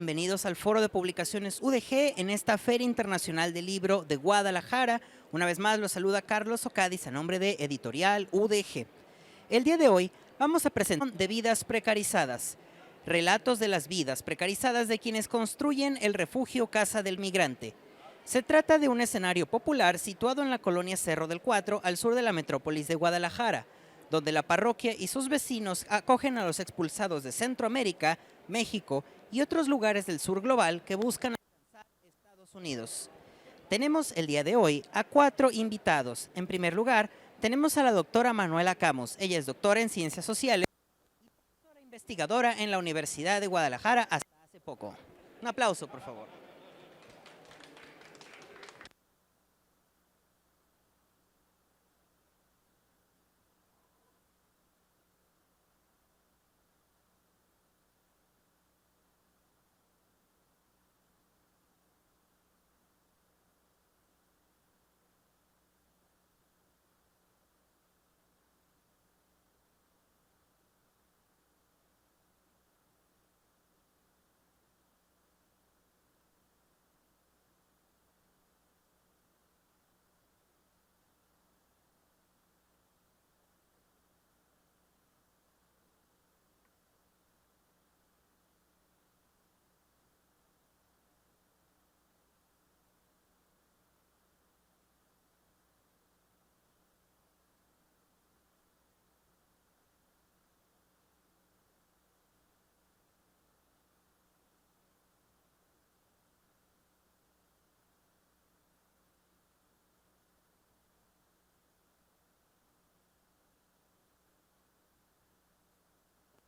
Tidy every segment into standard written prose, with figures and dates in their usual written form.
Bienvenidos al Foro de Publicaciones UDG en esta Feria Internacional del Libro de Guadalajara. Una vez más los saluda Carlos Ocadiz a nombre de Editorial UDG. El día de hoy vamos a presentar de vidas precarizadas, relatos de las vidas precarizadas de quienes construyen el refugio Casa del Migrante. Se trata de un escenario popular situado en la colonia Cerro del Cuatro, al sur de la metrópolis de Guadalajara, donde la parroquia y sus vecinos acogen a los expulsados de Centroamérica, México y otros lugares del sur global que buscan alcanzar Estados Unidos. Tenemos el día de hoy a 4 invitados. En primer lugar, tenemos a la doctora Manuela Camus. Ella es doctora en Ciencias Sociales y profesora investigadora en la Universidad de Guadalajara hasta hace poco. Un aplauso, por favor.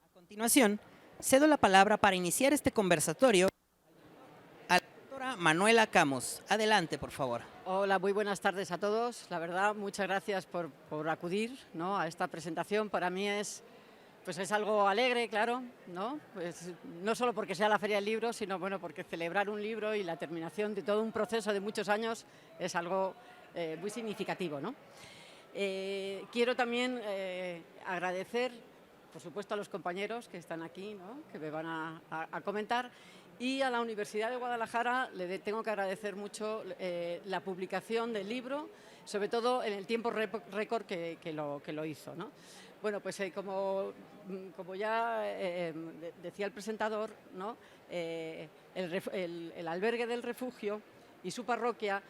A continuación, cedo la palabra para iniciar este conversatorio a la doctora Manuela Camus. Adelante, por favor. Hola, muy buenas tardes a todos. La verdad, muchas gracias por acudir, ¿no?, a esta presentación. Para mí es algo alegre, claro, ¿no? Pues, no solo porque sea la Feria del Libro, sino bueno, porque celebrar un libro y la terminación de todo un proceso de muchos años es algo muy significativo, ¿no? Quiero también agradecer, por supuesto, a los compañeros que están aquí, ¿no?, que me van a comentar, y a la Universidad de Guadalajara tengo que agradecer mucho la publicación del libro, sobre todo en el tiempo récord que lo hizo, ¿no? Bueno, pues como ya decía el presentador, ¿no?, el albergue del refugio y su parroquia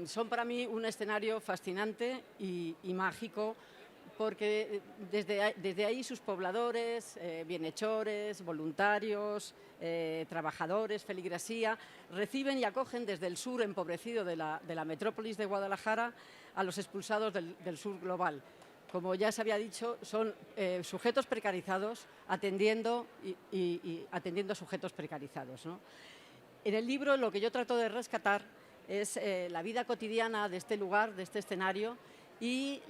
son para mí un escenario fascinante y mágico, porque desde ahí sus pobladores, bienhechores, voluntarios, trabajadores, feligrasía, reciben y acogen desde el sur empobrecido de la metrópolis de Guadalajara a los expulsados del sur global. Como ya se había dicho, son sujetos precarizados atendiendo a sujetos precarizados, ¿no? En el libro lo que yo trato de rescatar es la vida cotidiana de este lugar, de este escenario, y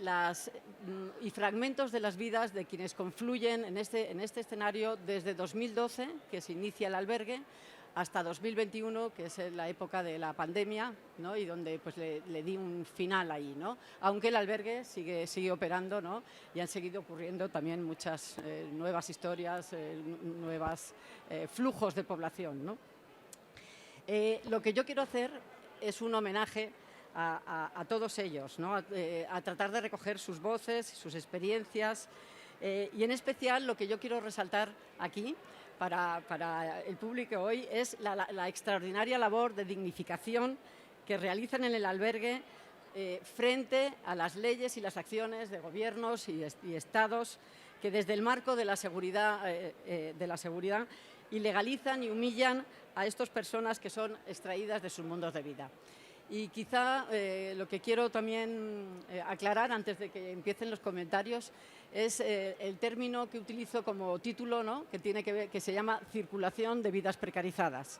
fragmentos de las vidas de quienes confluyen en este escenario desde 2012, que se inicia el albergue, hasta 2021, que es la época de la pandemia, ¿no?, y donde pues, le di un final ahí, ¿no?, aunque el albergue sigue operando, ¿no?, y han seguido ocurriendo también muchas nuevas historias, nuevos flujos de población, ¿no? Lo que yo quiero hacer es un homenaje a todos ellos, ¿no?, a tratar de recoger sus voces, sus experiencias, y en especial lo que yo quiero resaltar aquí para el público hoy es la extraordinaria labor de dignificación que realizan en el albergue frente a las leyes y las acciones de gobiernos y estados que desde el marco de la seguridad ilegalizan y humillan a estas personas que son extraídas de sus mundos de vida. Y quizá lo que quiero también aclarar antes de que empiecen los comentarios es el término que utilizo como título, ¿no?, que se llama circulación de vidas precarizadas.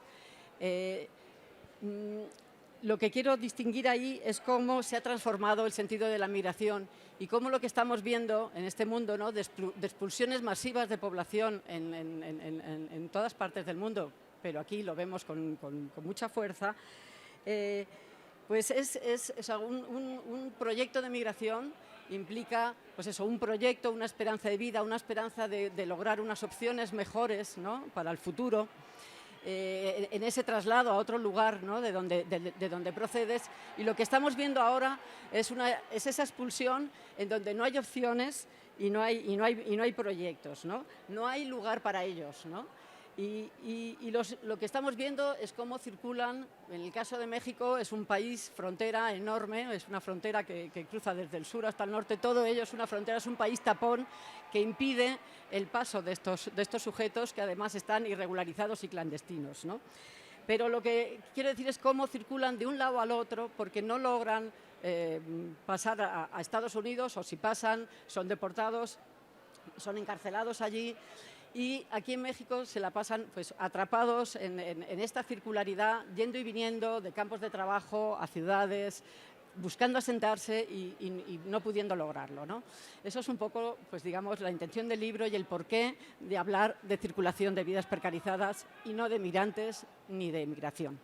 Lo que quiero distinguir ahí es cómo se ha transformado el sentido de la migración y cómo lo que estamos viendo en este mundo, ¿no?, de expulsiones masivas de población en todas partes del mundo, pero aquí lo vemos con mucha fuerza. Pues un proyecto de migración implica un proyecto, una esperanza de vida, una esperanza de lograr unas opciones mejores, ¿no?, para el futuro. en ese traslado a otro lugar, ¿no? de donde procedes, y lo que estamos viendo ahora es esa expulsión en donde no hay opciones y no hay proyectos, ¿no? No hay lugar para ellos, ¿no? Lo que estamos viendo es cómo circulan. En el caso de México es un país frontera enorme, es una frontera que cruza desde el sur hasta el norte, todo ello es una frontera, es un país tapón que impide el paso de estos sujetos, que además están irregularizados y clandestinos, ¿no? Pero lo que quiero decir es cómo circulan de un lado al otro, porque no logran pasar a Estados Unidos, o si pasan son deportados, son encarcelados allí. Y aquí en México se la pasan pues, atrapados en esta circularidad, yendo y viniendo de campos de trabajo a ciudades, buscando asentarse y no pudiendo lograrlo, ¿no? Eso es un poco, pues digamos, la intención del libro y el porqué de hablar de circulación de vidas precarizadas y no de migrantes ni de migración.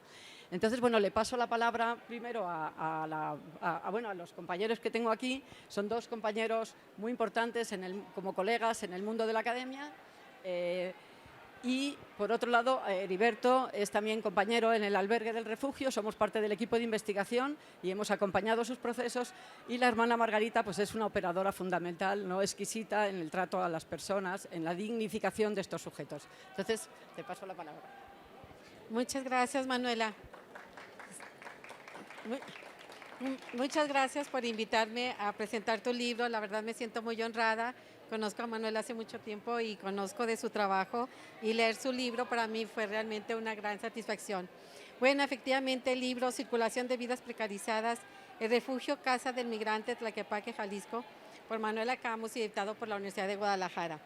Entonces, bueno, le paso la palabra primero a los compañeros que tengo aquí. Son dos compañeros muy importantes como colegas en el mundo de la academia. Y, por otro lado, Heriberto es también compañero en el albergue del refugio, somos parte del equipo de investigación y hemos acompañado sus procesos, y la hermana Margarita pues, es una operadora fundamental, no exquisita en el trato a las personas, en la dignificación de estos sujetos. Entonces, te paso la palabra. Muchas gracias, Manuela. Muchas gracias por invitarme a presentar tu libro. La verdad me siento muy honrada. Conozco a Manuela hace mucho tiempo y conozco de su trabajo, y leer su libro para mí fue realmente una gran satisfacción. Bueno, efectivamente, el libro Circulación de Vidas Precarizadas, el refugio Casa del Migrante Tlaquepaque, Jalisco, por Manuela Camus y editado por la Universidad de Guadalajara.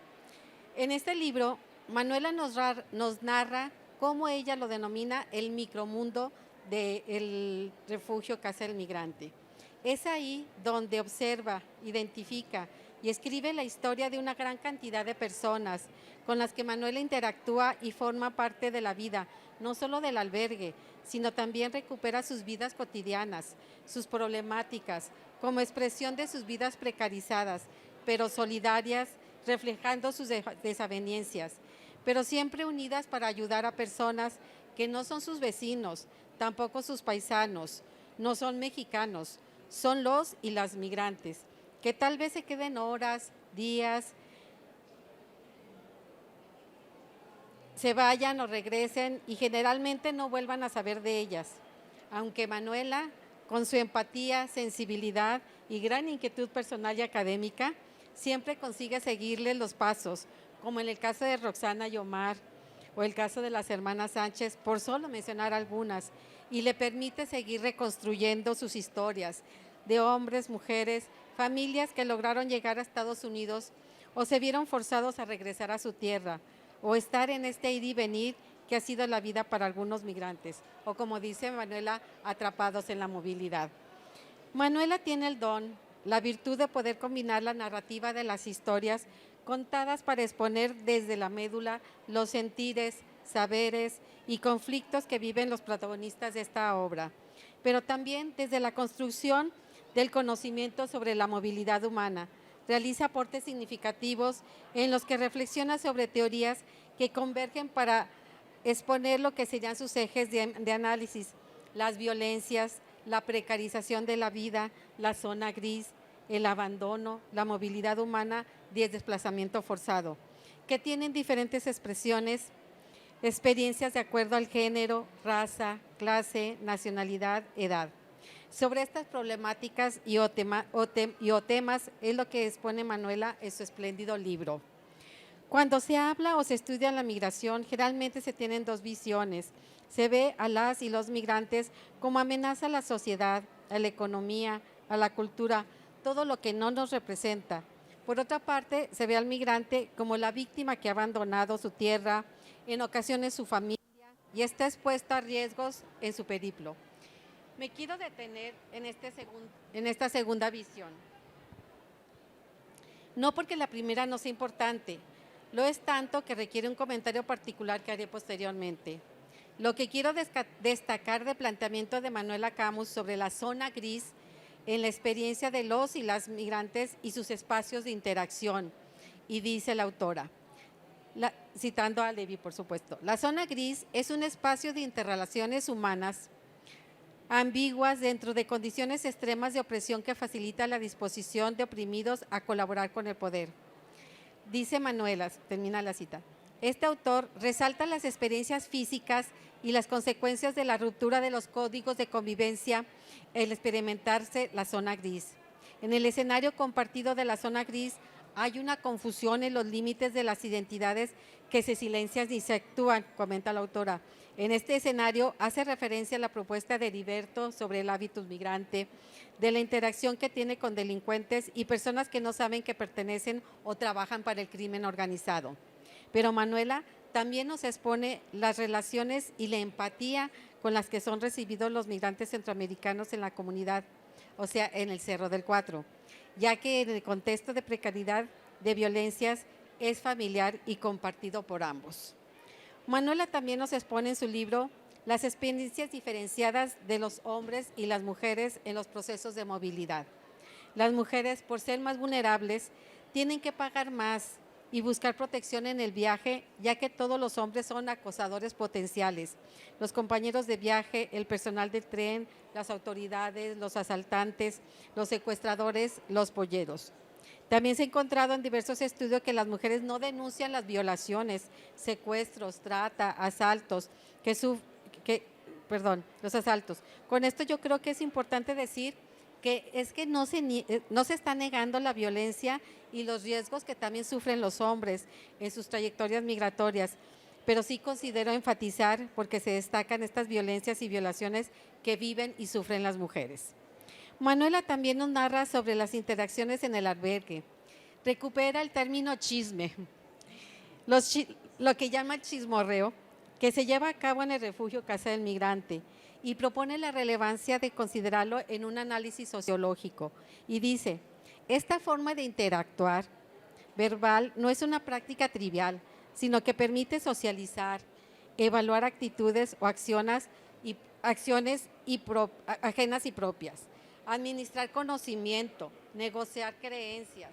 En este libro, Manuela nos narra cómo ella lo denomina el micromundo del refugio Casa del Migrante. Es ahí donde observa, identifica y escribe la historia de una gran cantidad de personas con las que Manuela interactúa y forma parte de la vida, no solo del albergue, sino también recupera sus vidas cotidianas, sus problemáticas, como expresión de sus vidas precarizadas, pero solidarias, reflejando sus desavenencias, pero siempre unidas para ayudar a personas que no son sus vecinos, tampoco sus paisanos, no son mexicanos, son los y las migrantes, que tal vez se queden horas, días, se vayan o regresen y generalmente no vuelvan a saber de ellas. Aunque Manuela, con su empatía, sensibilidad y gran inquietud personal y académica, siempre consigue seguirle los pasos, como en el caso de Roxana y Omar, o el caso de las hermanas Sánchez, por solo mencionar algunas, y le permite seguir reconstruyendo sus historias de hombres, mujeres, familias que lograron llegar a Estados Unidos o se vieron forzados a regresar a su tierra o estar en este ir y venir que ha sido la vida para algunos migrantes, o como dice Manuela, atrapados en la movilidad. Manuela tiene el don, la virtud de poder combinar la narrativa de las historias contadas para exponer desde la médula los sentires, saberes y conflictos que viven los protagonistas de esta obra, pero también desde la construcción del conocimiento sobre la movilidad humana. Realiza aportes significativos en los que reflexiona sobre teorías que convergen para exponer lo que serían sus ejes de análisis: las violencias, la precarización de la vida, la zona gris, el abandono, la movilidad humana y el desplazamiento forzado, que tienen diferentes expresiones, experiencias de acuerdo al género, raza, clase, nacionalidad, edad. Sobre estas problemáticas y temas es lo que expone Manuela en su espléndido libro. Cuando se habla o se estudia la migración, generalmente se tienen dos visiones. Se ve a las y los migrantes como amenaza a la sociedad, a la economía, a la cultura, todo lo que no nos representa. Por otra parte, se ve al migrante como la víctima que ha abandonado su tierra, en ocasiones su familia, y está expuesta a riesgos en su periplo. Me quiero detener en esta segunda visión. No porque la primera no sea importante, lo es tanto que requiere un comentario particular que haré posteriormente. Lo que quiero destacar del planteamiento de Manuela Camus sobre la zona gris en la experiencia de los y las migrantes y sus espacios de interacción. Y dice la autora: citando a Levi, por supuesto. La zona gris es un espacio de interrelaciones humanas ambiguas dentro de condiciones extremas de opresión que facilita la disposición de oprimidos a colaborar con el poder. Dice Manuela, termina la cita, este autor resalta las experiencias físicas y las consecuencias de la ruptura de los códigos de convivencia al experimentarse la zona gris. En el escenario compartido de la zona gris hay una confusión en los límites de las identidades que se silencian y se actúan, comenta la autora. En este escenario hace referencia a la propuesta de Heriberto sobre el hábitus migrante, de la interacción que tiene con delincuentes y personas que no saben que pertenecen o trabajan para el crimen organizado. Pero Manuela también nos expone las relaciones y la empatía con las que son recibidos los migrantes centroamericanos en la comunidad, o sea, en el Cerro del Cuatro, ya que en el contexto de precariedad, de violencias, es familiar y compartido por ambos. Manuela también nos expone en su libro las experiencias diferenciadas de los hombres y las mujeres en los procesos de movilidad. Las mujeres, por ser más vulnerables, tienen que pagar más y buscar protección en el viaje, ya que todos los hombres son acosadores potenciales. Los compañeros de viaje, el personal del tren, las autoridades, los asaltantes, los secuestradores, los polleros. También se ha encontrado en diversos estudios que las mujeres no denuncian las violaciones, secuestros, trata, asaltos, los asaltos. Con esto yo creo que es importante decir que es que no se está negando la violencia y los riesgos que también sufren los hombres en sus trayectorias migratorias, pero sí considero enfatizar porque se destacan estas violencias y violaciones que viven y sufren las mujeres. Manuela también nos narra sobre las interacciones en el albergue. Recupera el término chisme, lo que llama chismorreo, que se lleva a cabo en el refugio Casa del Migrante y propone la relevancia de considerarlo en un análisis sociológico. Y dice, esta forma de interactuar verbal no es una práctica trivial, sino que permite socializar, evaluar actitudes o acciones ajenas y propias, administrar conocimiento, negociar creencias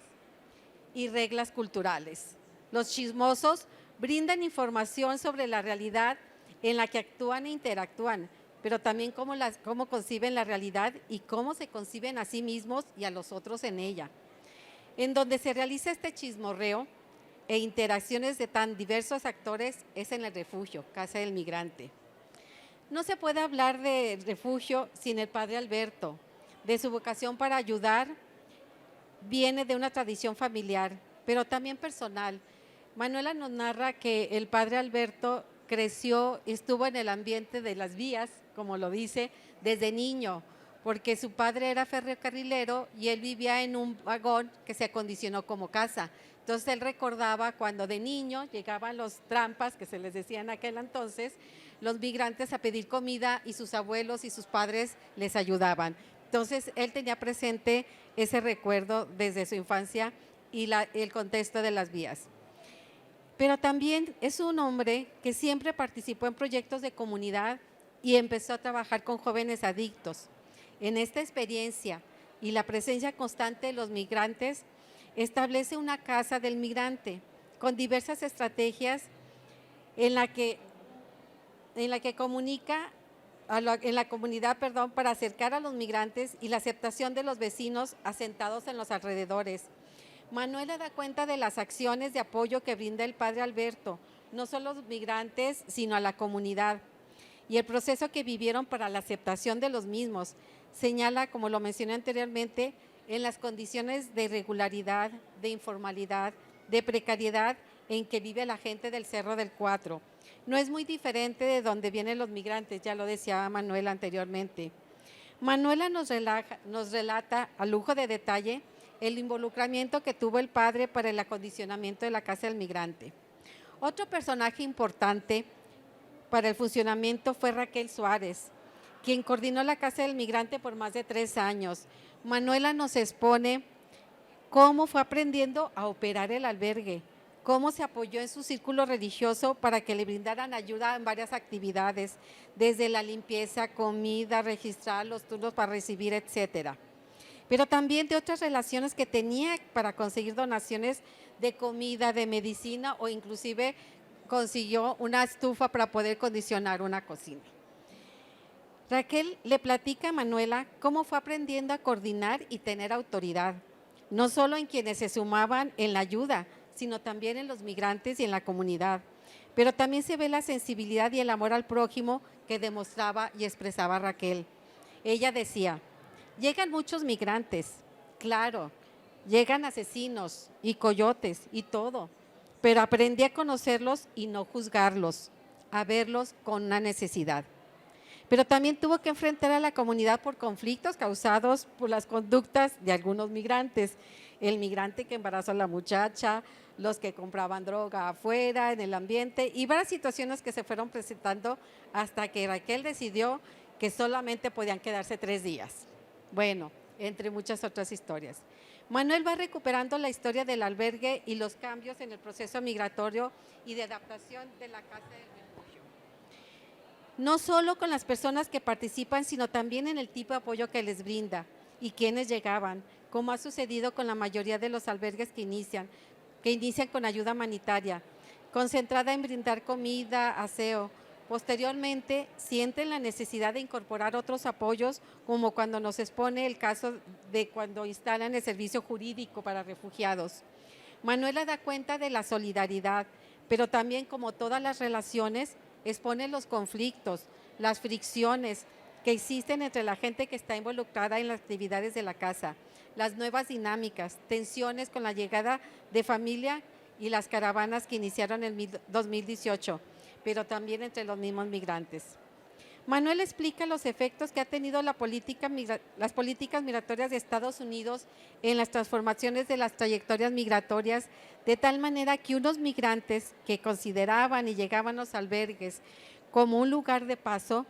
y reglas culturales. Los chismosos brindan información sobre la realidad en la que actúan e interactúan, pero también cómo conciben la realidad y cómo se conciben a sí mismos y a los otros en ella. En donde se realiza este chismorreo e interacciones de tan diversos actores es en el refugio, Casa del Migrante. No se puede hablar de refugio sin el padre Alberto. De su vocación para ayudar viene de una tradición familiar, pero también personal. Manuela nos narra que el padre Alberto creció, estuvo en el ambiente de las vías, como lo dice, desde niño, porque su padre era ferrocarrilero y él vivía en un vagón que se acondicionó como casa. Entonces él recordaba cuando de niño llegaban los trampas, que se les decía en aquel entonces, los migrantes a pedir comida y sus abuelos y sus padres les ayudaban. Entonces él tenía presente ese recuerdo desde su infancia y el contexto de las vías. Pero también es un hombre que siempre participó en proyectos de comunidad y empezó a trabajar con jóvenes adictos. En esta experiencia y la presencia constante de los migrantes, establece una casa del migrante con diversas estrategias en la que comunica en la comunidad, para acercar a los migrantes y la aceptación de los vecinos asentados en los alrededores. Manuela da cuenta de las acciones de apoyo que brinda el padre Alberto, no solo a los migrantes, sino a la comunidad, y el proceso que vivieron para la aceptación de los mismos. Señala, como lo mencioné anteriormente, en las condiciones de irregularidad, de informalidad, de precariedad en que vive la gente del Cerro del Cuatro. No es muy diferente de donde vienen los migrantes, ya lo decía Manuela anteriormente. Manuela nos relata a lujo de detalle el involucramiento que tuvo el padre para el acondicionamiento de la Casa del Migrante. Otro personaje importante para el funcionamiento fue Raquel Suárez, quien coordinó la Casa del Migrante por más de 3 años. Manuela nos expone cómo fue aprendiendo a operar el albergue, cómo se apoyó en su círculo religioso para que le brindaran ayuda en varias actividades, desde la limpieza, comida, registrar los turnos para recibir, etcétera. pero también de otras relaciones que tenía para conseguir donaciones de comida, de medicina o inclusive consiguió una estufa para poder condicionar una cocina. Raquel le platica a Manuela cómo fue aprendiendo a coordinar y tener autoridad, no solo en quienes se sumaban en la ayuda, sino también en los migrantes y en la comunidad. Pero también se ve la sensibilidad y el amor al prójimo que demostraba y expresaba Raquel. Ella decía, llegan muchos migrantes, claro, llegan asesinos y coyotes y todo, pero aprendí a conocerlos y no juzgarlos, a verlos con una necesidad. Pero también tuvo que enfrentar a la comunidad por conflictos causados por las conductas de algunos migrantes. El migrante que embarazó a la muchacha, los que compraban droga afuera, en el ambiente, y varias situaciones que se fueron presentando hasta que Raquel decidió que solamente podían quedarse 3 días. Bueno, entre muchas otras historias. Manuel va recuperando la historia del albergue y los cambios en el proceso migratorio y de adaptación de la casa del refugio. No solo con las personas que participan, sino también en el tipo de apoyo que les brinda y quienes llegaban, como ha sucedido con la mayoría de los albergues que inician con ayuda humanitaria, concentrada en brindar comida, aseo. Posteriormente, sienten la necesidad de incorporar otros apoyos, como cuando nos expone el caso de cuando instalan el servicio jurídico para refugiados. Manuela da cuenta de la solidaridad, pero también, como todas las relaciones, expone los conflictos, las fricciones que existen entre la gente que está involucrada en las actividades de la casa, las nuevas dinámicas, tensiones con la llegada de familia y las caravanas que iniciaron en 2018, pero también entre los mismos migrantes. Manuel explica los efectos que ha tenido las políticas migratorias de Estados Unidos en las transformaciones de las trayectorias migratorias, de tal manera que unos migrantes que consideraban y llegaban a los albergues como un lugar de paso,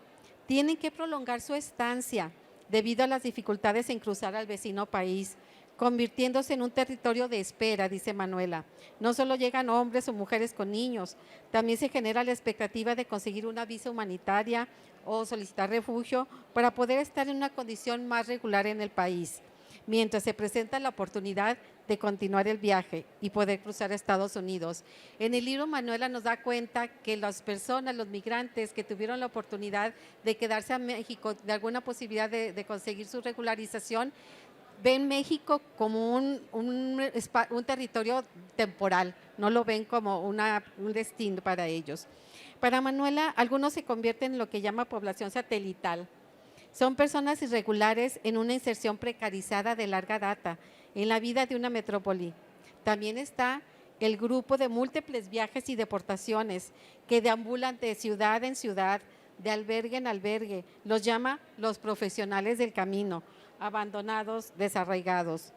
tienen que prolongar su estancia debido a las dificultades en cruzar al vecino país, convirtiéndose en un territorio de espera, dice Manuela. No solo llegan hombres o mujeres con niños, también se genera la expectativa de conseguir una visa humanitaria o solicitar refugio para poder estar en una condición más regular en el país, mientras se presenta la oportunidad de continuar el viaje y poder cruzar a Estados Unidos. En el libro, Manuela nos da cuenta que las personas, los migrantes que tuvieron la oportunidad de quedarse a México, de alguna posibilidad de conseguir su regularización, ven México como un territorio temporal, no lo ven como un destino para ellos. Para Manuela, algunos se convierten en lo que llama población satelital. Son personas irregulares en una inserción precarizada de larga data en la vida de una metrópoli. También está el grupo de múltiples viajes y deportaciones que deambulan de ciudad en ciudad, de albergue en albergue. Los llama los profesionales del camino, abandonados, desarraigados.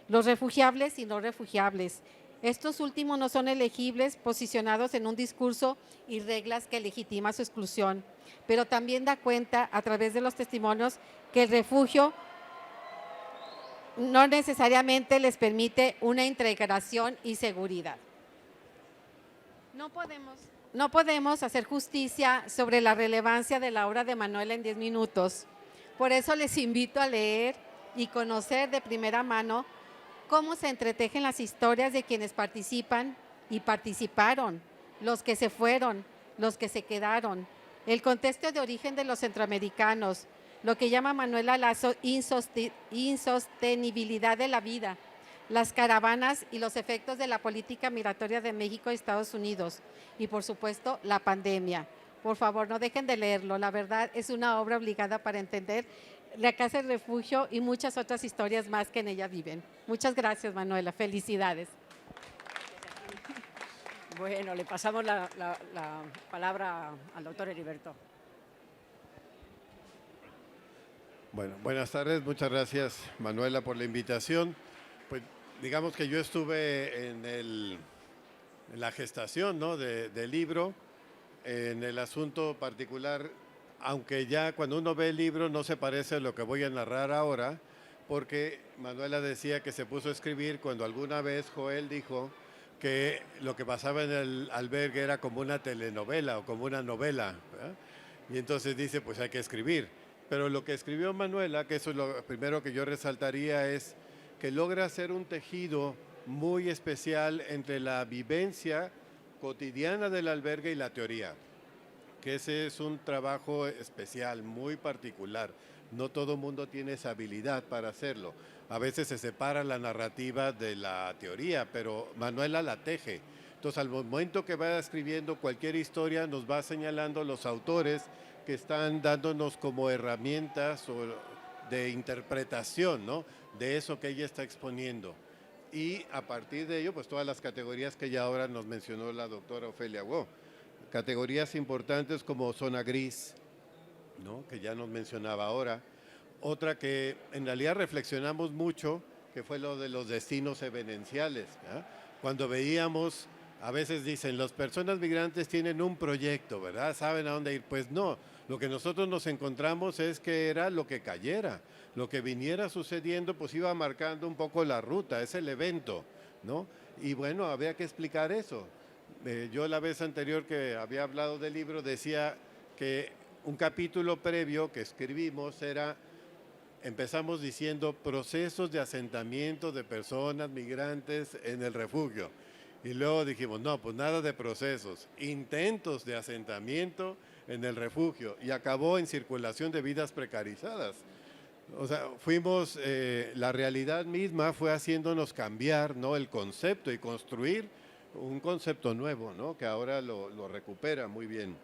Los refugiables y no refugiables. Estos últimos no son elegibles, posicionados en un discurso y reglas que legitiman su exclusión, pero también da cuenta a través de los testimonios que el refugio no necesariamente les permite una integración y seguridad. No podemos hacer justicia sobre la relevancia de la obra de Manuela en 10 minutos. Por eso les invito a leer y conocer de primera mano cómo se entretejen las historias de quienes participan y participaron, los que se fueron, los que se quedaron, el contexto de origen de los centroamericanos, lo que llama Manuela la insostenibilidad de la vida, las caravanas y los efectos de la política migratoria de México y Estados Unidos y, por supuesto, la pandemia. Por favor, no dejen de leerlo. La verdad, es una obra obligada para entender la Casa del Refugio y muchas otras historias más que en ella viven. Muchas gracias, Manuela. Felicidades. Bueno, le pasamos la palabra al doctor Heriberto. Bueno, buenas tardes. Muchas gracias, Manuela, por la invitación. Pues digamos que yo estuve en la gestación, ¿no?, del libro, en el asunto particular, aunque ya cuando uno ve el libro no se parece a lo que voy a narrar ahora, porque Manuela decía que se puso a escribir cuando alguna vez Joel dijo que lo que pasaba en el albergue era como una telenovela o como una novela, ¿verdad? Y entonces dice, pues hay que escribir. Pero lo que escribió Manuela, que eso es lo primero que yo resaltaría, es que logra hacer un tejido muy especial entre la vivencia cotidiana del albergue y la teoría, que ese es un trabajo especial, muy particular. No todo el mundo tiene esa habilidad para hacerlo. A veces se separa la narrativa de la teoría, pero Manuela la teje. Entonces, al momento que va escribiendo cualquier historia, nos va señalando los autores que están dándonos como herramientas de interpretación, ¿no?, de eso que ella está exponiendo. Y a partir de ello, pues todas las categorías que ya ahora nos mencionó la doctora Ofelia Guo. Categorías importantes como zona gris, ¿no?, que ya nos mencionaba ahora. Otra que en realidad reflexionamos mucho, que fue lo de los destinos evidenciales, ¿verdad? Cuando veíamos, a veces dicen, las personas migrantes tienen un proyecto, ¿verdad? ¿Saben a dónde ir? Pues no, lo que nosotros nos encontramos es que era lo que cayera, lo que viniera sucediendo, pues iba marcando un poco la ruta, es el evento, ¿no? Y bueno, había que explicar eso. Yo la vez anterior que había hablado del libro decía que un capítulo previo que escribimos era, empezamos diciendo procesos de asentamiento de personas migrantes en el refugio. Y luego dijimos, no, pues nada de procesos, intentos de asentamiento en el refugio. Y acabó en circulación de vidas precarizadas. O sea, fuimos, la realidad misma fue haciéndonos cambiar, ¿no?, el concepto y construir un concepto nuevo, ¿no?, que ahora lo recupera muy bien.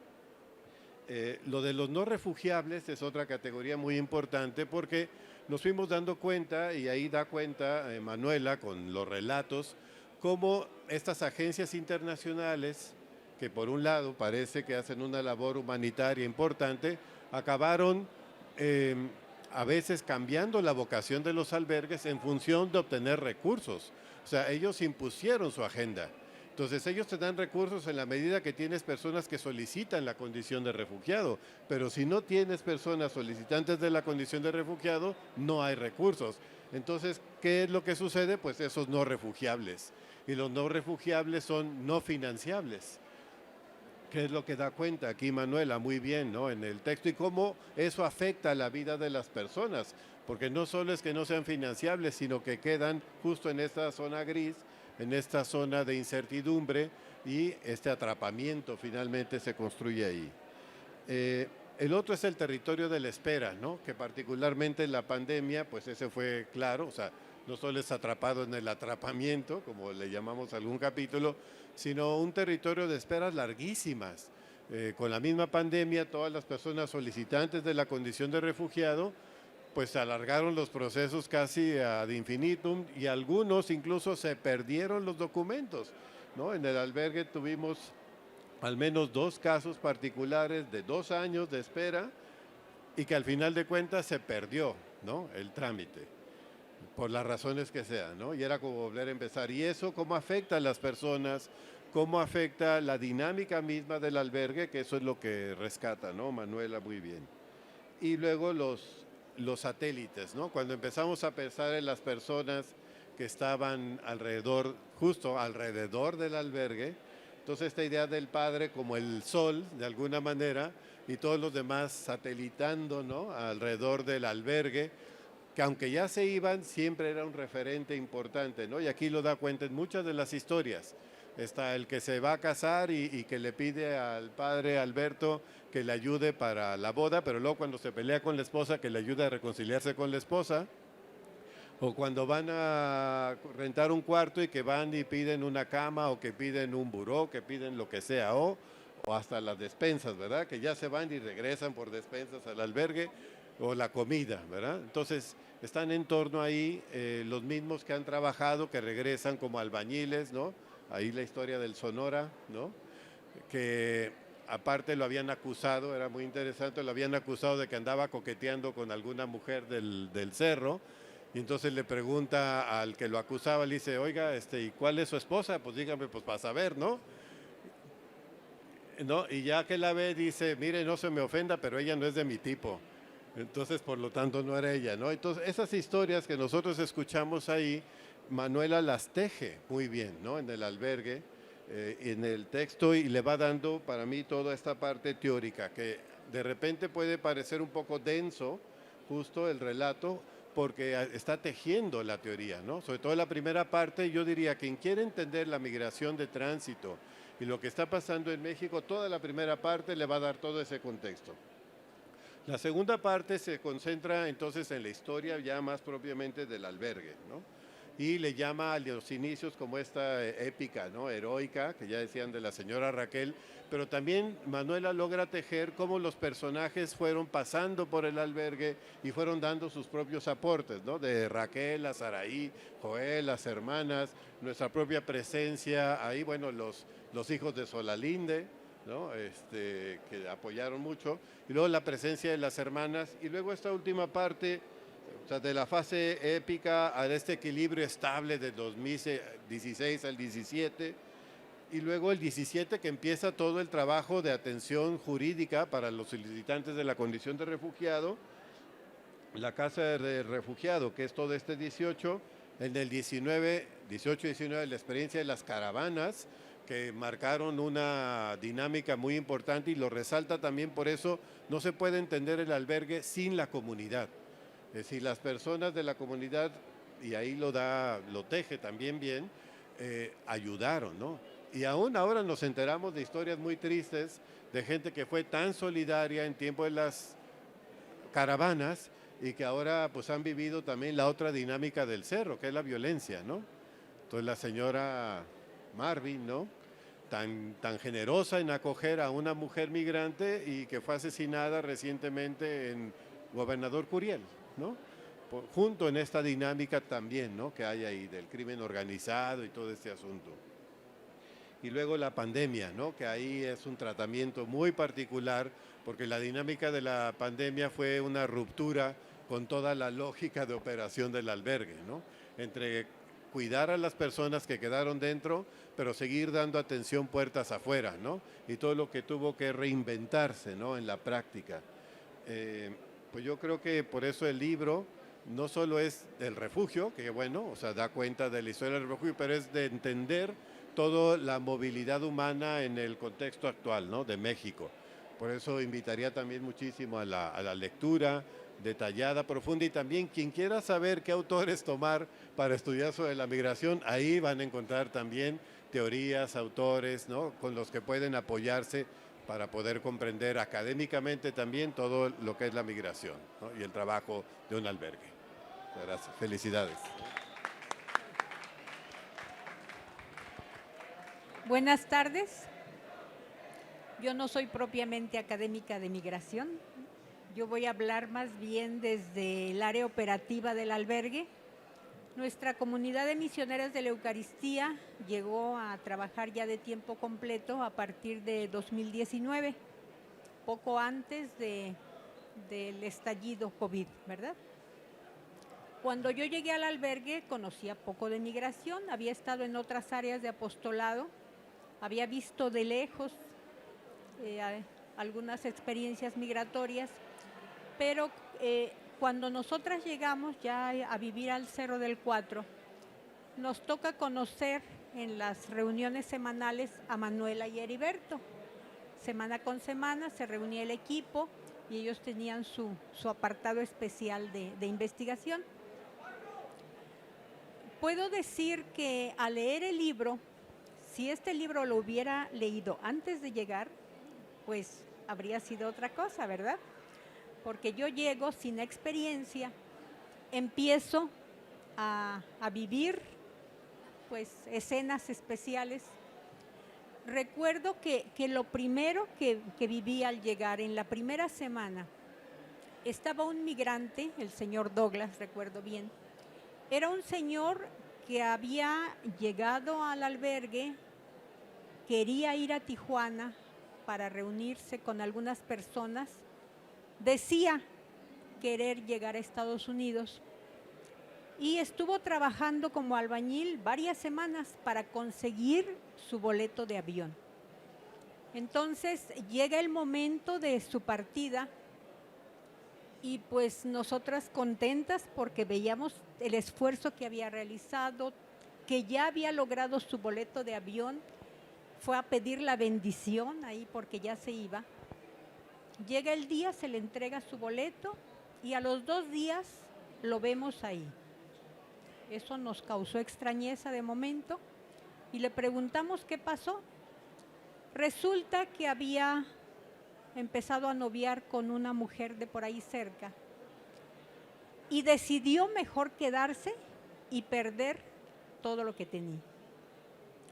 Lo de los no refugiables es otra categoría muy importante porque nos fuimos dando cuenta, y ahí da cuenta Manuela con los relatos, cómo estas agencias internacionales, que por un lado parece que hacen una labor humanitaria importante, acabaron a veces cambiando la vocación de los albergues en función de obtener recursos. O sea, ellos impusieron su agenda. Entonces ellos te dan recursos en la medida que tienes personas que solicitan la condición de refugiado, pero si no tienes personas solicitantes de la condición de refugiado, no hay recursos. Entonces, ¿qué es lo que sucede? Pues esos no refugiables. Y los no refugiables son no financiables. ¿Qué es lo que da cuenta aquí Manuela? Muy bien, ¿no?, en el texto, y cómo eso afecta la vida de las personas, porque no solo es que no sean financiables, sino que quedan justo en esta zona gris, en esta zona de incertidumbre, y este atrapamiento finalmente se construye ahí. El otro es el territorio de la espera, ¿no?, que particularmente en la pandemia, pues ese fue claro, o sea, no solo es atrapado en el atrapamiento, como le llamamos a algún capítulo, sino un territorio de esperas larguísimas. Con la misma pandemia, todas las personas solicitantes de la condición de refugiado, pues alargaron los procesos casi ad infinitum, y algunos incluso se perdieron los documentos, ¿no? En el albergue tuvimos al menos 2 casos particulares de 2 años de espera y que al final de cuentas se perdió, ¿no?, el trámite, por las razones que sean, ¿no? Y era como volver a empezar. ¿Y eso cómo afecta a las personas? ¿Cómo afecta la dinámica misma del albergue? Que eso es lo que rescata, ¿no?, Manuela muy bien. Y luego los satélites, ¿no? Cuando empezamos a pensar en las personas que estaban alrededor, justo alrededor del albergue, entonces esta idea del padre como el sol, de alguna manera, y todos los demás satelitando, ¿no?, alrededor del albergue, que aunque ya se iban, siempre era un referente importante, ¿no? Y aquí lo da cuenta en muchas de las historias. Está el que se va a casar y que le pide al padre Alberto que le ayude para la boda, pero luego cuando se pelea con la esposa, que le ayude a reconciliarse con la esposa. O cuando van a rentar un cuarto y que van y piden una cama, o que piden un buró, que piden lo que sea, o hasta las despensas, ¿verdad? Que ya se van y regresan por despensas al albergue, o la comida, ¿verdad? Entonces, están en torno ahí los mismos que han trabajado, que regresan como albañiles, ¿no? Ahí la historia del Sonora, ¿no?, que aparte lo habían acusado, era muy interesante, lo habían acusado de que andaba coqueteando con alguna mujer del cerro, y entonces le pregunta al que lo acusaba, le dice, oiga, ¿y cuál es su esposa? Pues dígame, pues para saber, ¿no? Y ya que la ve, dice, mire, no se me ofenda, pero ella no es de mi tipo. Entonces, por lo tanto, no era ella, ¿no? Entonces, esas historias que nosotros escuchamos ahí, Manuela las teje muy bien, ¿no?, en el albergue, en el texto, y le va dando para mí toda esta parte teórica, que de repente puede parecer un poco denso justo el relato, porque está tejiendo la teoría, ¿no? Sobre todo la primera parte, yo diría, quien quiere entender la migración de tránsito y lo que está pasando en México, toda la primera parte le va a dar todo ese contexto. La segunda parte se concentra entonces en la historia ya más propiamente del albergue, ¿no? Y le llama a los inicios como esta épica, ¿no? Heroica, que ya decían de la señora Raquel, pero también Manuela logra tejer cómo los personajes fueron pasando por el albergue y fueron dando sus propios aportes, ¿no? De Raquel a Saraí, Joel, las hermanas, nuestra propia presencia ahí, bueno, los hijos de Solalinde, ¿no? Que apoyaron mucho, y luego la presencia de las hermanas, y luego esta última parte, o sea, de la fase épica a este equilibrio estable de 2016 al 17, y luego el 17 que empieza todo el trabajo de atención jurídica para los solicitantes de la condición de refugiado, la casa de refugiado, que es todo este 18, en el 19, 18-19, la experiencia de las caravanas, que marcaron una dinámica muy importante y lo resalta también, por eso no se puede entender el albergue sin la comunidad. Es decir, las personas de la comunidad, y ahí lo teje también bien, ayudaron, ¿no? Y aún ahora nos enteramos de historias muy tristes de gente que fue tan solidaria en tiempo de las caravanas y que ahora pues han vivido también la otra dinámica del cerro, que es la violencia, ¿no? Entonces la señora Marvin, ¿no? Tan generosa en acoger a una mujer migrante y que fue asesinada recientemente en Gobernador Curiel, ¿no? Junto en esta dinámica también, ¿no? Que hay ahí del crimen organizado y todo este asunto. Y luego la pandemia, ¿no? Que ahí es un tratamiento muy particular, porque la dinámica de la pandemia fue una ruptura con toda la lógica de operación del albergue, ¿no? Entre cuidar a las personas que quedaron dentro, pero seguir dando atención puertas afuera, ¿no? Y todo lo que tuvo que reinventarse, ¿no? En la práctica. Pues yo creo que por eso el libro no solo es del refugio, que bueno, o sea, da cuenta de la historia del refugio, pero es de entender toda la movilidad humana en el contexto actual, ¿no? De México. Por eso invitaría también muchísimo a la lectura detallada, profunda, y también quien quiera saber qué autores tomar para estudiar sobre la migración, ahí van a encontrar también teorías, autores, ¿no? Con los que pueden apoyarse para poder comprender académicamente también todo lo que es la migración, ¿no? Y el trabajo de un albergue. Gracias, felicidades. Buenas tardes. Yo no soy propiamente académica de migración. Yo voy a hablar más bien desde el área operativa del albergue. Nuestra comunidad de misioneras de la Eucaristía llegó a trabajar ya de tiempo completo a partir de 2019, poco antes del estallido COVID, ¿verdad? Cuando yo llegué al albergue conocía poco de migración, había estado en otras áreas de apostolado, había visto de lejos algunas experiencias migratorias, pero cuando nosotras llegamos ya a vivir al Cerro del Cuatro, nos toca conocer en las reuniones semanales a Manuela y Heriberto. Semana con semana se reunía el equipo y ellos tenían su apartado especial de investigación. Puedo decir que al leer el libro, si este libro lo hubiera leído antes de llegar, pues habría sido otra cosa, ¿verdad? Porque yo llego sin experiencia, empiezo a vivir pues escenas especiales. Recuerdo que lo primero que viví al llegar, en la primera semana, estaba un migrante, el señor Douglas, recuerdo bien. Era un señor que había llegado al albergue, quería ir a Tijuana para reunirse con algunas personas, decía querer llegar a Estados Unidos y estuvo trabajando como albañil varias semanas para conseguir su boleto de avión. Entonces llega el momento de su partida y pues nosotras contentas porque veíamos el esfuerzo que había realizado, que ya había logrado su boleto de avión, fue a pedir la bendición ahí porque ya se iba. Llega el día, se le entrega su boleto y a los 2 días lo vemos ahí. Eso nos causó extrañeza de momento y le preguntamos qué pasó. Resulta que había empezado a noviar con una mujer de por ahí cerca y decidió mejor quedarse y perder todo lo que tenía.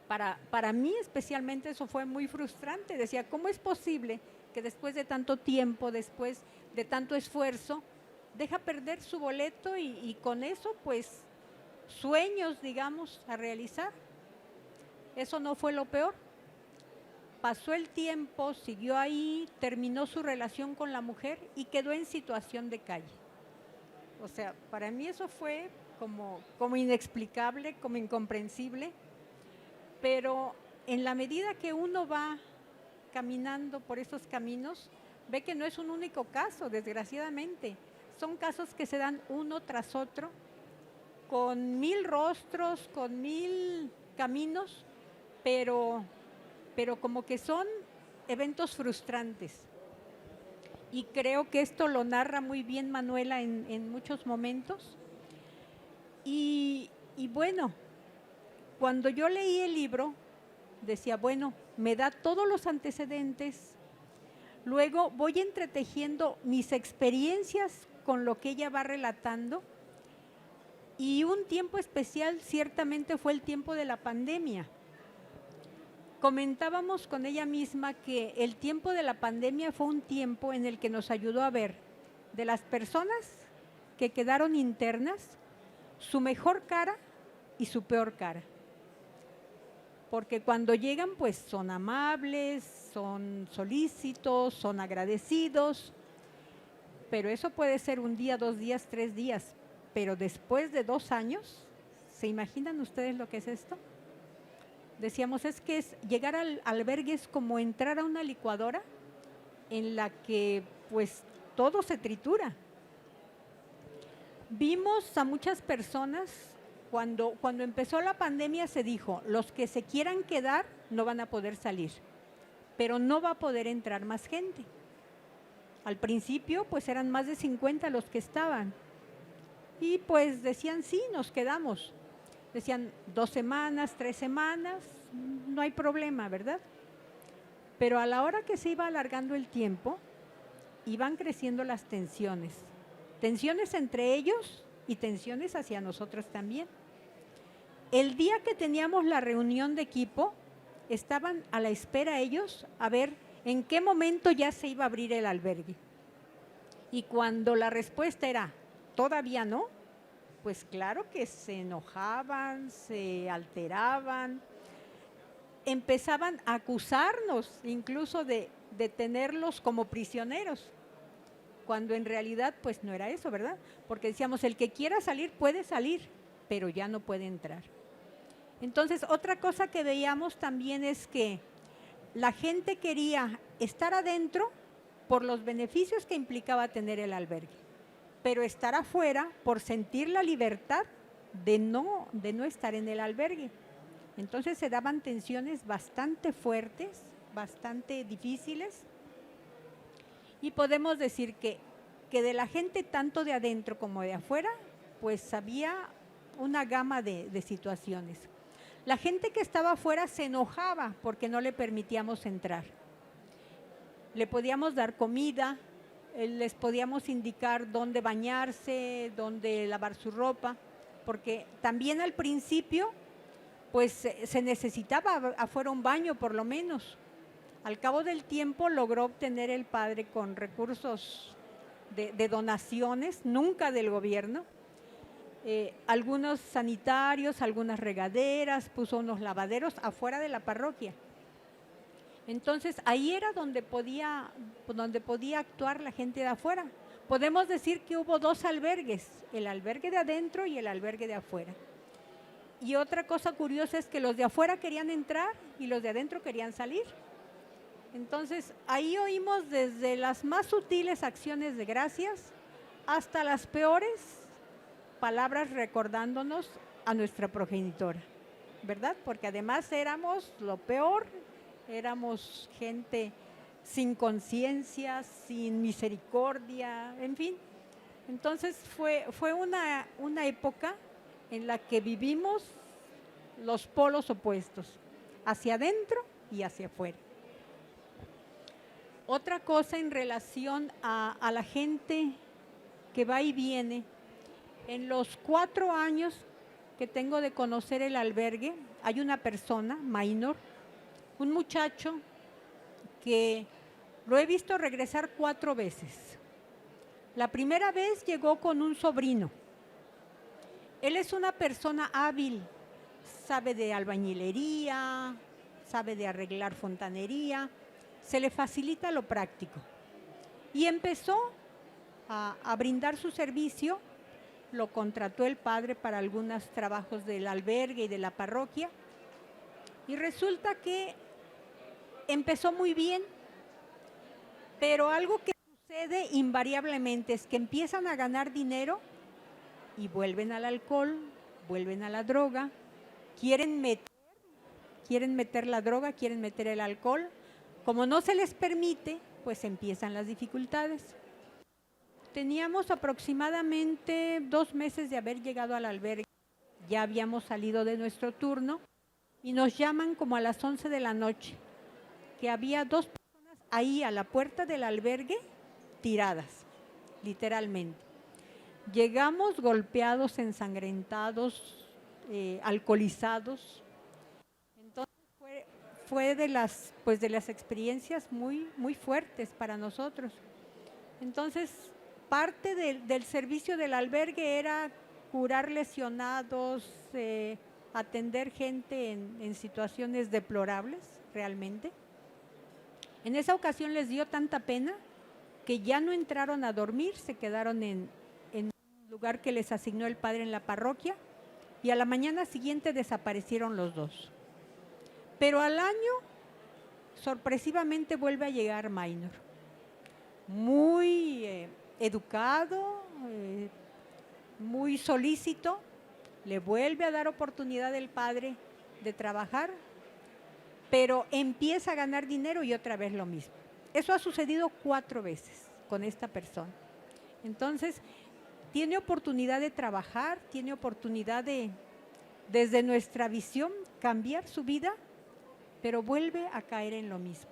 Para mí especialmente eso fue muy frustrante. Decía, ¿cómo es posible que después de tanto tiempo, después de tanto esfuerzo, deja perder su boleto y con eso pues sueños, digamos, a realizar? Eso no fue lo peor. Pasó el tiempo, siguió ahí, terminó su relación con la mujer y quedó en situación de calle. O sea, para mí eso fue como inexplicable, como incomprensible, pero en la medida que uno va caminando por esos caminos, ve que no es un único caso, desgraciadamente. Son casos que se dan uno tras otro, con 1000 rostros, con 1000 caminos, pero como que son eventos frustrantes. Y creo que esto lo narra muy bien Manuela en muchos momentos. Y bueno, cuando yo leí el libro, decía, bueno, me da todos los antecedentes, luego voy entretejiendo mis experiencias con lo que ella va relatando, y un tiempo especial ciertamente fue el tiempo de la pandemia. Comentábamos con ella misma que el tiempo de la pandemia fue un tiempo en el que nos ayudó a ver de las personas que quedaron internas su mejor cara y su peor cara. Porque cuando llegan pues son amables, son solícitos, son agradecidos, pero eso puede ser un día, 2 días, 3 días, pero después de 2 años, ¿se imaginan ustedes lo que es esto? Decíamos, es que llegar al albergue es como entrar a una licuadora en la que pues todo se tritura. Vimos a muchas personas, cuando empezó la pandemia se dijo, los que se quieran quedar no van a poder salir, pero no va a poder entrar más gente. Al principio pues eran más de 50 los que estaban y pues decían, sí, nos quedamos. Decían 2 semanas, 3 semanas, no hay problema, ¿verdad? Pero a la hora que se iba alargando el tiempo, iban creciendo las tensiones. Tensiones entre ellos y tensiones hacia nosotros también. El día que teníamos la reunión de equipo, estaban a la espera ellos a ver en qué momento ya se iba a abrir el albergue. Y cuando la respuesta era, todavía no, pues claro que se enojaban, se alteraban, empezaban a acusarnos incluso de tenerlos como prisioneros, cuando en realidad pues no era eso, ¿verdad? Porque decíamos, el que quiera salir puede salir, pero ya no puede entrar. Entonces, otra cosa que veíamos también es que la gente quería estar adentro por los beneficios que implicaba tener el albergue, pero estar afuera por sentir la libertad de no estar en el albergue. Entonces se daban tensiones bastante fuertes, bastante difíciles, y podemos decir que de la gente tanto de adentro como de afuera, pues había una gama de situaciones. La gente que estaba afuera se enojaba porque no le permitíamos entrar. Le podíamos dar comida, les podíamos indicar dónde bañarse, dónde lavar su ropa, porque también al principio pues se necesitaba afuera un baño por lo menos. Al cabo del tiempo logró obtener el padre con recursos de donaciones, nunca del gobierno, algunos sanitarios, algunas regaderas, puso unos lavaderos afuera de la parroquia. Entonces ahí era donde podía actuar la gente de afuera. Podemos decir que hubo 2 albergues, el albergue de adentro y el albergue de afuera. Y otra cosa curiosa es que los de afuera querían entrar y los de adentro querían salir. Entonces ahí oímos desde las más sutiles acciones de gracias hasta las peores palabras recordándonos a nuestra progenitora, ¿verdad? Porque además éramos lo peor, éramos gente sin conciencia, sin misericordia, en fin. Entonces fue una época en la que vivimos los polos opuestos, hacia adentro y hacia afuera. Otra cosa en relación a la gente que va y viene, en los 4 años que tengo de conocer el albergue, hay una persona, minor, un muchacho que lo he visto regresar 4 veces. La primera vez llegó con un sobrino. Él es una persona hábil, sabe de albañilería, sabe de arreglar fontanería, se le facilita lo práctico. Y empezó a brindar su servicio, lo contrató el padre para algunos trabajos del albergue y de la parroquia, y resulta que empezó muy bien, pero algo que sucede invariablemente es que empiezan a ganar dinero y vuelven al alcohol, vuelven a la droga, quieren meter la droga, quieren meter el alcohol. Como no se les permite, pues empiezan las dificultades. Teníamos aproximadamente 2 meses de haber llegado al albergue. Ya habíamos salido de nuestro turno y nos llaman como a las 11 de la noche, que había 2 personas ahí a la puerta del albergue tiradas, literalmente. Llegamos golpeados, ensangrentados, alcoholizados. Entonces fue de las experiencias muy, muy fuertes para nosotros. Entonces, parte del servicio del albergue era curar lesionados, atender gente en situaciones deplorables, realmente. En esa ocasión les dio tanta pena que ya no entraron a dormir, se quedaron en un lugar que les asignó el padre en la parroquia, y a la mañana siguiente desaparecieron los 2. Pero al año, sorpresivamente, vuelve a llegar minor. Muy educado, muy solícito, le vuelve a dar oportunidad el padre de trabajar, pero empieza a ganar dinero y otra vez lo mismo. Eso ha sucedido 4 veces con esta persona. Entonces, tiene oportunidad de trabajar, tiene oportunidad de, desde nuestra visión, cambiar su vida, pero vuelve a caer en lo mismo.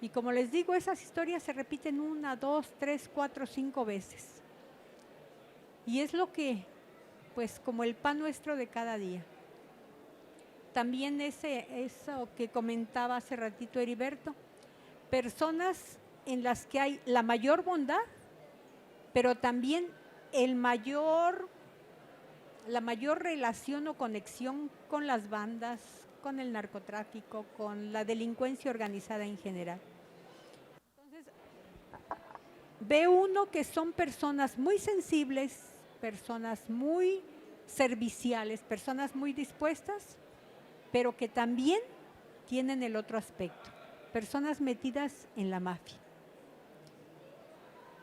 Y como les digo, esas historias se repiten 1, 2, 3, 4, 5 veces. Y es lo que, pues, como el pan nuestro de cada día. También eso que comentaba hace ratito Heriberto, personas en las que hay la mayor bondad, pero también la mayor relación o conexión con las bandas, con el narcotráfico, con la delincuencia organizada en general. Entonces, ve uno que son personas muy sensibles, personas muy serviciales, personas muy dispuestas, pero que también tienen el otro aspecto, personas metidas en la mafia.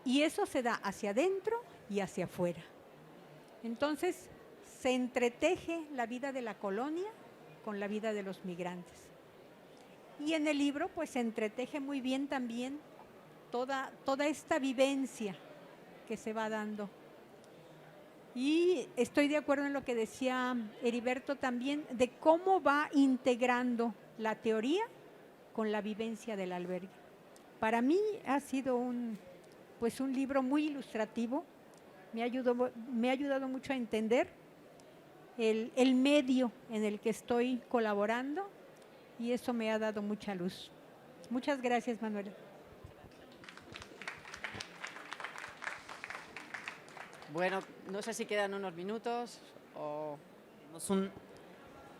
Y eso se da hacia adentro y hacia afuera. Entonces, se entreteje la vida de la colonia con la vida de los migrantes. Y en el libro, pues, se entreteje muy bien también toda esta vivencia que se va dando. Y estoy de acuerdo en lo que decía Heriberto también, de cómo va integrando la teoría con la vivencia del albergue. Para mí ha sido un libro muy ilustrativo, me ha ayudado mucho a entender el medio en el que estoy colaborando, y eso me ha dado mucha luz. Muchas gracias, Manuela. Bueno, no sé si quedan unos minutos o...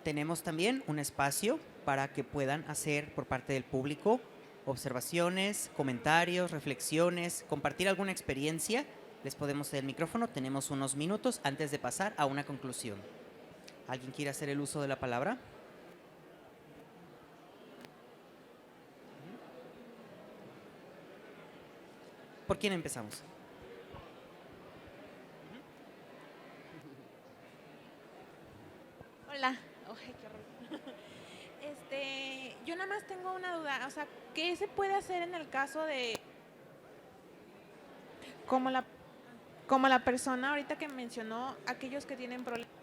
Tenemos también un espacio para que puedan hacer por parte del público observaciones, comentarios, reflexiones, compartir alguna experiencia. Les podemos dar el micrófono, tenemos unos minutos antes de pasar a una conclusión. ¿Alguien quiere hacer el uso de la palabra? ¿Por quién empezamos? Hola. Ay, qué horror. Yo nada más tengo una duda, o sea, ¿qué se puede hacer en el caso de como la persona ahorita que mencionó aquellos que tienen problemas?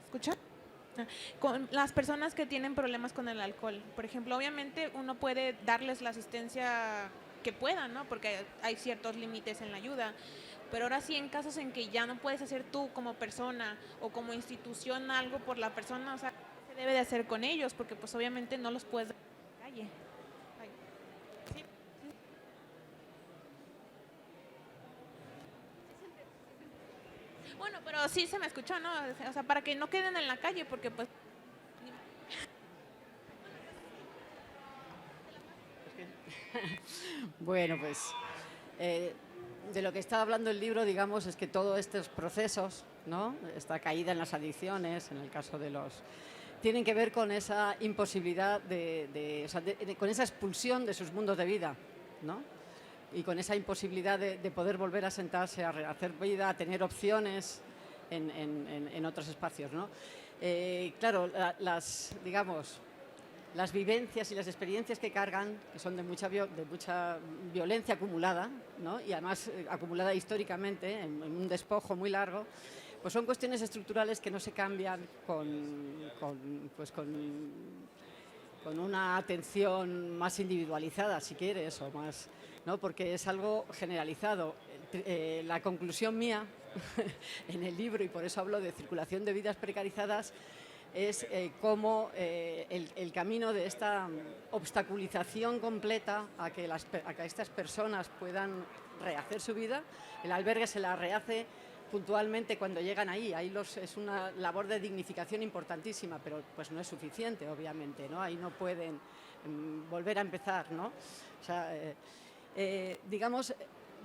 ¿Escucha? Con las personas que tienen problemas con el alcohol. Por ejemplo, obviamente uno puede darles la asistencia que pueda, ¿no? Porque hay ciertos límites en la ayuda. Pero ahora sí, en casos en que ya no puedes hacer tú como persona o como institución algo por la persona, o sea, ¿qué se debe de hacer con ellos? Porque pues obviamente no los puedes dar en la calle. Ay, sí. Bueno, pero sí se me escuchó, ¿no? O sea, para que no queden en la calle, porque pues... Bueno, pues de lo que está hablando el libro, digamos, es que todos estos procesos, ¿no? Esta caída en las adicciones, en el caso de los... tienen que ver con esa imposibilidad o sea, con esa expulsión de sus mundos de vida, ¿no? Y con esa imposibilidad de poder volver a sentarse, a hacer vida, a tener opciones en otros espacios, ¿no? Claro, digamos, las vivencias y las experiencias que cargan, que son de mucha violencia acumulada, ¿no? Y además acumulada históricamente en un despojo muy largo, pues son cuestiones estructurales que no se cambian con una atención más individualizada, si quieres, o más, ¿no? Porque es algo generalizado. La conclusión mía en el libro, y por eso hablo de circulación de vidas precarizadas, es cómo el camino de esta obstaculización completa a que estas personas puedan rehacer su vida, el albergue se la rehace puntualmente cuando llegan ahí. Es una labor de dignificación importantísima, pero pues no es suficiente, obviamente, ¿no? Ahí no pueden volver a empezar, ¿no? O sea, digamos,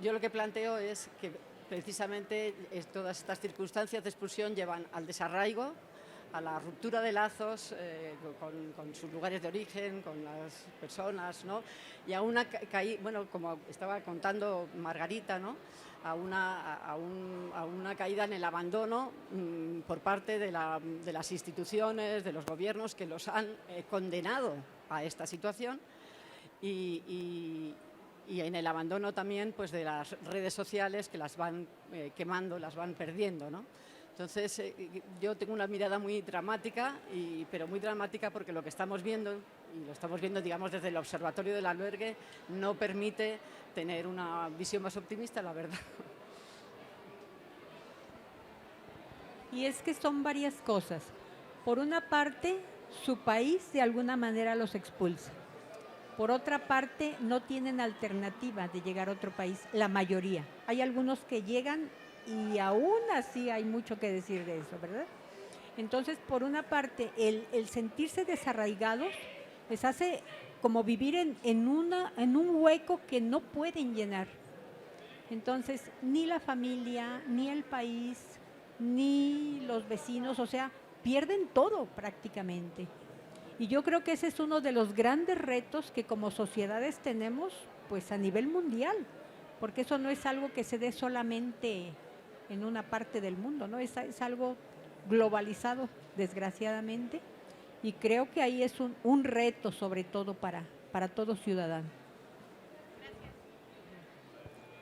yo lo que planteo es que precisamente todas estas circunstancias de expulsión llevan al desarraigo, a la ruptura de lazos con sus lugares de origen, con las personas, ¿no? Y a una caída, bueno, como estaba contando Margarita, ¿no? A una caída en el abandono por parte de las instituciones, de los gobiernos que los han condenado a esta situación y en el abandono también pues, de las redes sociales que las van quemando, las van perdiendo, ¿no? Entonces, yo tengo una mirada muy dramática, pero muy dramática porque lo que estamos viendo, y lo estamos viendo, digamos, desde el observatorio del albergue, no permite tener una visión más optimista, la verdad. Y es que son varias cosas. Por una parte, su país de alguna manera los expulsa. Por otra parte, no tienen alternativa de llegar a otro país, la mayoría. Hay algunos que llegan y aún así hay mucho que decir de eso, ¿verdad? Entonces, por una parte, el sentirse desarraigados les hace como vivir en un hueco que no pueden llenar. Entonces, ni la familia, ni el país, ni los vecinos, o sea, pierden todo prácticamente. Y yo creo que ese es uno de los grandes retos que como sociedades tenemos, pues a nivel mundial, porque eso no es algo que se dé solamente en una parte del mundo, ¿no? Es algo globalizado, desgraciadamente, y creo que ahí es un reto, sobre todo para todo ciudadano.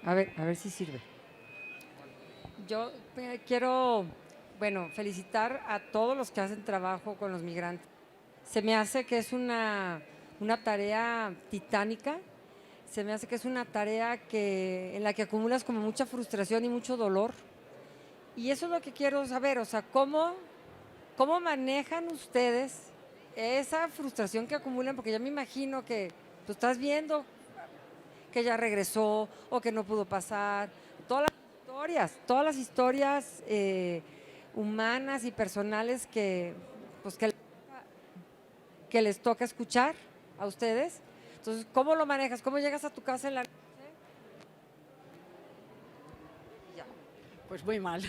A ver si sirve. Yo quiero, bueno, felicitar a todos los que hacen trabajo con los migrantes. Se me hace que es una tarea titánica, se me hace que es una tarea en la que acumulas como mucha frustración y mucho dolor. Y eso es lo que quiero saber, o sea, ¿cómo manejan ustedes esa frustración que acumulan? Porque ya me imagino que tú estás viendo que ya regresó o que no pudo pasar, todas las historias humanas y personales que les toca escuchar a ustedes. Entonces, ¿cómo lo manejas? ¿Cómo llegas a tu casa en la noche? Pues muy mal.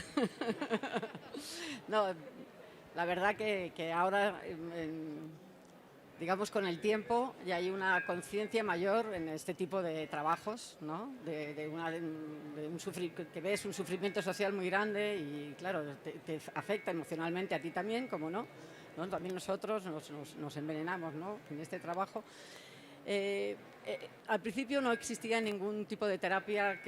No, la verdad que ahora, digamos, con el tiempo ya hay una conciencia mayor en este tipo de trabajos, ¿no? Que ves un sufrimiento social muy grande y, claro, te afecta emocionalmente a ti también, como no, ¿no? También nosotros nos envenenamos, ¿no? En este trabajo. Al principio no existía ningún tipo de terapia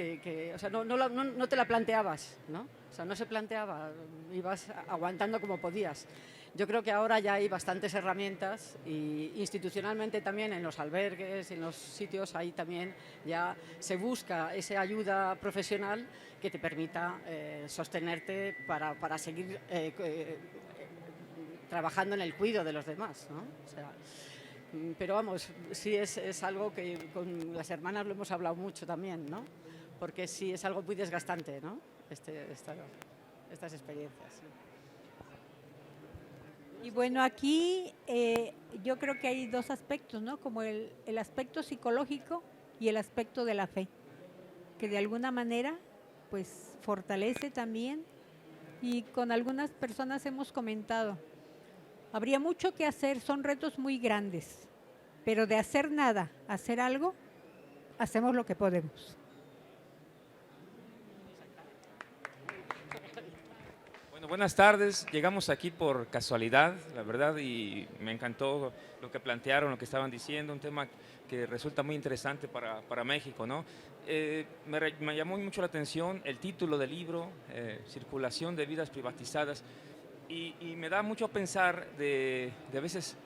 o sea, no te la planteabas, ¿no? O sea, no se planteaba, ibas aguantando como podías. Yo creo que ahora ya hay bastantes herramientas y institucionalmente también en los albergues, en los sitios, ahí también ya se busca esa ayuda profesional que te permita sostenerte para seguir trabajando en el cuidado de los demás, ¿no? O sea, pero vamos, sí es algo que con las hermanas lo hemos hablado mucho también, ¿no? Porque sí es algo muy desgastante, ¿no? Estas experiencias. Y bueno, aquí yo creo que hay dos aspectos, ¿no? Como el aspecto psicológico y el aspecto de la fe, que de alguna manera pues fortalece también, y con algunas personas hemos comentado, habría mucho que hacer, son retos muy grandes, pero de hacer nada, hacer algo, hacemos lo que podemos. Bueno, buenas tardes. Llegamos aquí por casualidad, la verdad, y me encantó lo que plantearon, lo que estaban diciendo, un tema que resulta muy interesante para México, ¿no? Me llamó mucho la atención el título del libro, Circulación de vidas privatizadas, y me da mucho a pensar de a veces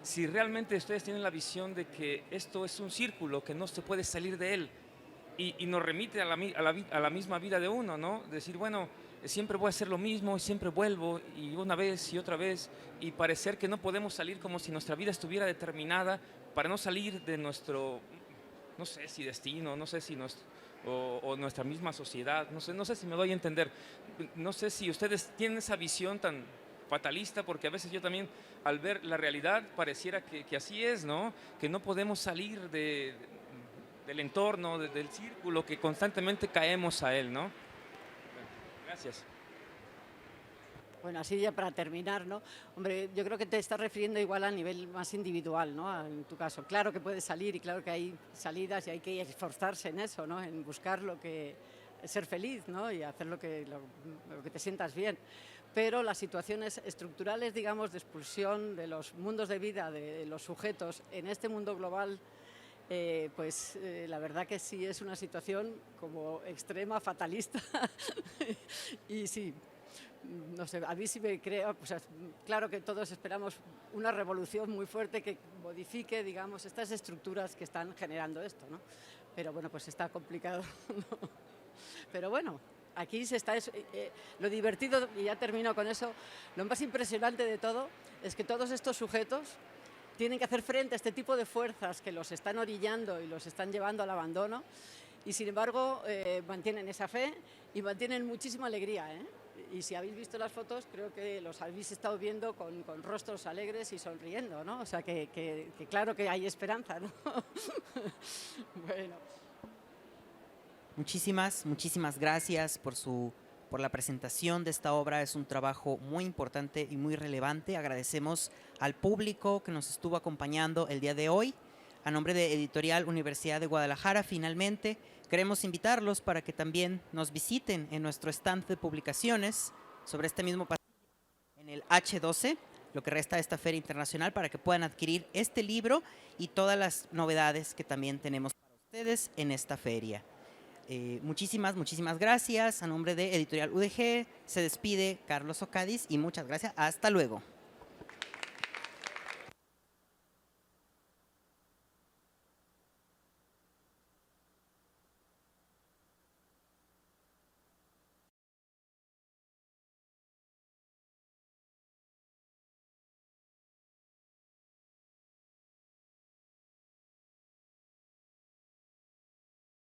si realmente ustedes tienen la visión de que esto es un círculo, que no se puede salir de él, y nos remite a la misma vida de uno, ¿no? Decir, bueno, siempre voy a hacer lo mismo y siempre vuelvo y una vez y otra vez, y parecer que no podemos salir, como si nuestra vida estuviera determinada para no salir de nuestro, no sé si destino, no sé si o nuestra misma sociedad, no sé si me doy a entender. No sé si ustedes tienen esa visión tan fatalista, porque a veces yo también, al ver la realidad, pareciera que así es, ¿no? Que no podemos salir del entorno, del círculo, que constantemente caemos a él, ¿no? Gracias. Bueno, así ya para terminar, ¿no? Hombre, yo creo que te estás refiriendo igual a nivel más individual, ¿no? En tu caso, claro que puedes salir y claro que hay salidas y hay que esforzarse en eso, ¿no? En buscar ser feliz, ¿no? Y hacer lo que te sientas bien. Pero las situaciones estructurales, digamos, de expulsión de los mundos de vida de los sujetos en este mundo global, la verdad que sí es una situación como extrema, fatalista. Y sí, no sé, a mí sí me creo, pues, claro que todos esperamos una revolución muy fuerte que modifique, digamos, estas estructuras que están generando esto, ¿no? Pero bueno, pues está complicado, ¿no? Pero bueno, aquí lo divertido, y ya termino con eso, lo más impresionante de todo es que todos estos sujetos tienen que hacer frente a este tipo de fuerzas que los están orillando y los están llevando al abandono, y sin embargo mantienen esa fe y mantienen muchísima alegría, ¿eh? Y si habéis visto las fotos, creo que los habéis estado viendo con rostros alegres y sonriendo, ¿no? O sea que claro que hay esperanza, ¿no? Bueno. Muchísimas gracias por la presentación de esta obra. Es un trabajo muy importante y muy relevante. Agradecemos al público que nos estuvo acompañando el día de hoy. A nombre de Editorial Universidad de Guadalajara, finalmente, queremos invitarlos para que también nos visiten en nuestro stand de publicaciones sobre este mismo pasillo en el H12, lo que resta de esta Feria Internacional, para que puedan adquirir este libro y todas las novedades que también tenemos para ustedes en esta feria. Muchísimas gracias. A nombre de Editorial UDG se despide Carlos Ocadiz y muchas gracias. Hasta luego.